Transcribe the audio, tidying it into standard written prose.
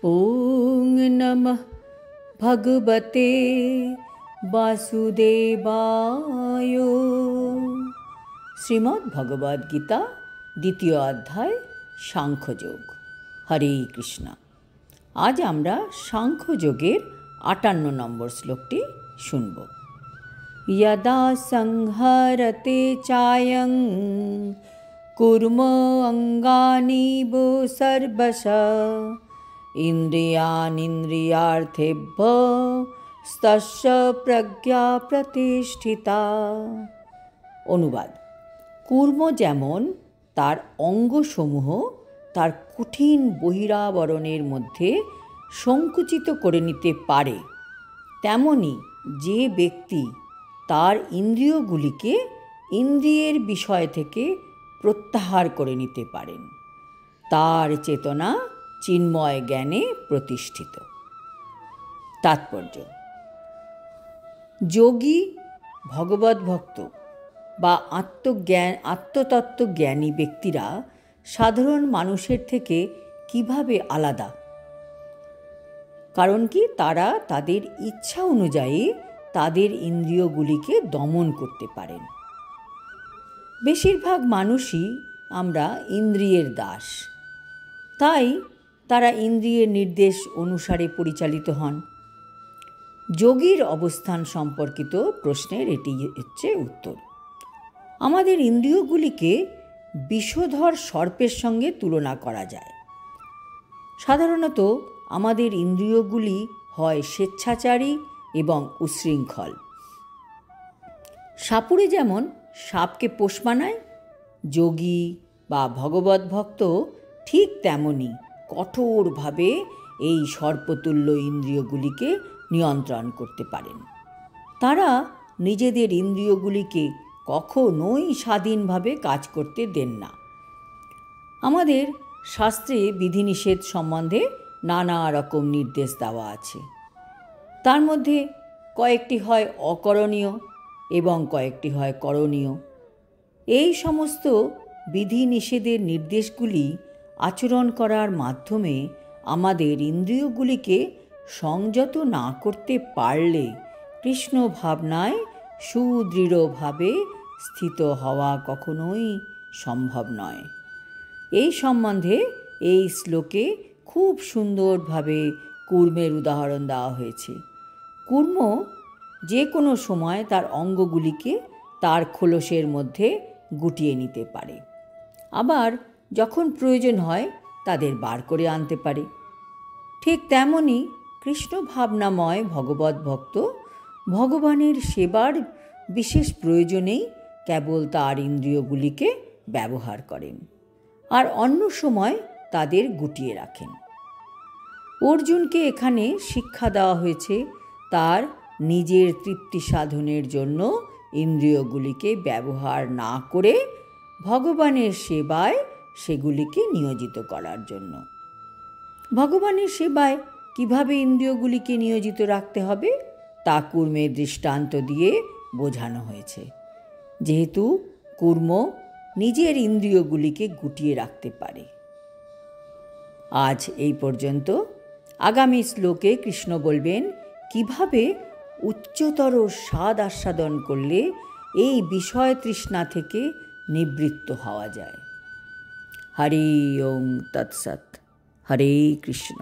ওং নমঃ ভগবতে বাসুদেবায়। শ্রীমদ্ ভগবদ গীতা দ্বিতীয় অধ্যায় সাংখ্যযোগ। হরে কৃষ্ণ। আজ আমরা সাংখ্যযোগের 58 নম্বর শ্লোকটি শুনব। यदा संहरते चायं कुर्म अंगानि वो सर्वशः इंद्रियाणीन्द्रियार्थेभ्यो तस्य प्रज्ञा प्रतिष्ठिता। অনুবাদ: কূর্ম যেমন তার অঙ্গসমূহ তার কঠিন বহিরাবরণের মধ্যে সংকুচিত করে নিতে পারে, তেমনি যে ব্যক্তি তার ইন্দ্রিয়গুলিকে ইন্দ্রিয়ের বিষয় থেকে প্রত্যাহার করে নিতে পারেন, তার চেতনা চিন্ময় জ্ঞানে প্রতিষ্ঠিত। তাৎপর্য: যোগী, ভগবদ ভক্ত বা আত্মতত্ত্বজ্ঞানী ব্যক্তিরা সাধারণ মানুষের থেকে কিভাবে আলাদা? কারণ কি, তারা তাদের ইচ্ছা অনুযায়ী তাদের ইন্দ্রিয়গুলিকে দমন করতে পারেন। বেশিরভাগ মানুষই আমরা ইন্দ্রিয়ের দাস, তাই তারা ইন্দ্রিয়ের নির্দেশ অনুসারে পরিচালিত হন। যোগীর অবস্থান সম্পর্কিত প্রশ্নের এটি হচ্ছে উত্তর। আমাদের ইন্দ্রিয়গুলিকে বিষধর সর্পের সঙ্গে তুলনা করা যায়। সাধারণত আমাদের ইন্দ্রিয়গুলি হয় স্বেচ্ছাচারী এবং উচ্ছৃঙ্খল। সাপুড়ে যেমন সাপকে পোষ মানায়, যোগী বা ভগবদ ভক্ত ঠিক তেমনি কঠোরভাবে এই সর্পতুল্য ইন্দ্রিয়গুলিকে নিয়ন্ত্রণ করতে পারেন। তারা নিজেদের ইন্দ্রিয়গুলিকে কখনোই স্বাধীনভাবে কাজ করতে দেন না। আমাদের শাস্ত্রে বিধিনিষেধ সম্বন্ধে নানা রকম নির্দেশ দেওয়া আছে। তার মধ্যে কয়েকটি হয় অকরণীয় এবং কয়েকটি হয় করণীয়। এই সমস্ত বিধিনিষেধের নির্দেশগুলি আচরণ করার মাধ্যমে আমাদের ইন্দ্রিয়গুলিকে সংযত না করতে পারলে কৃষ্ণ ভাবনায় সুদৃঢ়ভাবে স্থিত হওয়া কখনোই সম্ভব নয়। এই সম্বন্ধে এই শ্লোকে খুব সুন্দরভাবে কূর্মের উদাহরণ দেওয়া হয়েছে। কূর্ম যে কোনো সময় তার অঙ্গগুলিকে তার খোলসের মধ্যে গুটিয়ে নিতে পারে, আবার যখন প্রয়োজন হয় তাদের বার করে আনতে পারে। ঠিক তেমনি কৃষ্ণ ভাবনাময় ভগবদ ভক্ত ভগবানের সেবার বিশেষ প্রয়োজনেই কেবল তার ইন্দ্রিয়গুলিকে ব্যবহার করেন, আর অন্য সময় তাদের গুটিয়ে রাখেন। অর্জুনকে এখানে শিক্ষা দেওয়া হয়েছে তার নিজের তৃপ্তি সাধনের জন্য ইন্দ্রিয়গুলিকে ব্যবহার না করে ভগবানের সেবায় সেগুলিকে নিয়োজিত করার জন্য। ভগবানের সেবায় কিভাবে ইন্দ্রিয়গুলিকে নিয়োজিত রাখতে হবে তা কূর্মের দৃষ্টান্ত দিয়ে বোঝানো হয়েছে। যেহেতু কূর্ম নিজের ইন্দ্রিয়গুলিকে গুটিয়ে রাখতে পারে। আজ এই পর্যন্ত। আগামী শ্লোকে কৃষ্ণ বলবেন কিভাবে উচ্চতর স্বাদ আস্বাদন করলে এই বিষয় তৃষ্ণা থেকে নিবৃত্ত হওয়া যায়। হরি ওম তৎসৎ। হরে কৃষ্ণ।